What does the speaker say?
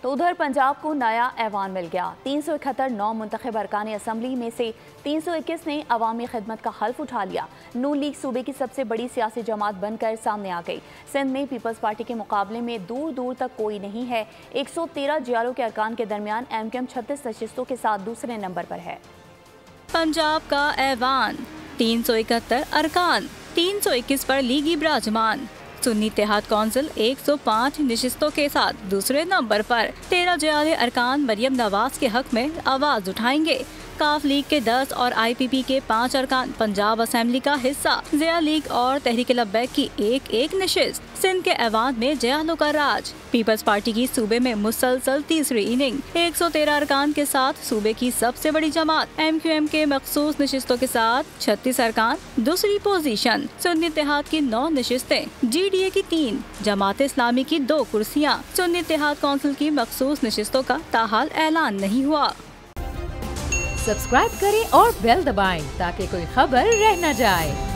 तो उधर पंजाब को नया ऐवान मिल गया। 371 नौ मुंतखब अरकान असम्बली में से 321 ने अवामी खिदमत का हल्फ उठा लिया। नून लीग सूबे की सबसे बड़ी सियासी जमात बनकर सामने आ गई। सिंध में पीपल्स पार्टी के मुकाबले में दूर दूर तक कोई नहीं है। 113 जियालों के अरकान के दरमियान MQM 36 नशिस्तों के साथ दूसरे नंबर पर है। पंजाब का ऐवान 371 अरकान, 321 पर लीगी बिराजमान। सुन्नी इत्तेहाद कौंसिल 105 नशिस्तों के साथ दूसरे नंबर पर। 13 जियाले अरकान मरियम नवाज के हक में आवाज उठाएंगे। काफ लीग के 10 और IPP के 5 अरकान पंजाब असेंबली का हिस्सा। जिया लीग और तहरीक लब्बैक की एक नशिस्त। सिंध के ऐवान में जियालों का राज। पीपल्स पार्टी की सूबे में मुसलसल तीसरी इनिंग। 113 अरकान के साथ सूबे की सबसे बड़ी जमात। MQM के मखसूस नशिस्तों के साथ 36 अरकान दूसरी पोजीशन। सुन्नी इत्तेहाद की 9 नशिस्तें, GDA की 3, जमात इस्लामी की 2 कुर्सियाँ। सुन्नी इत्तेहाद कौंसिल की मखसूस नशिस्तों का ताहाल ऐलान नहीं हुआ। सब्सक्राइब करें और बेल दबाएं ताकि कोई खबर रह न जाए।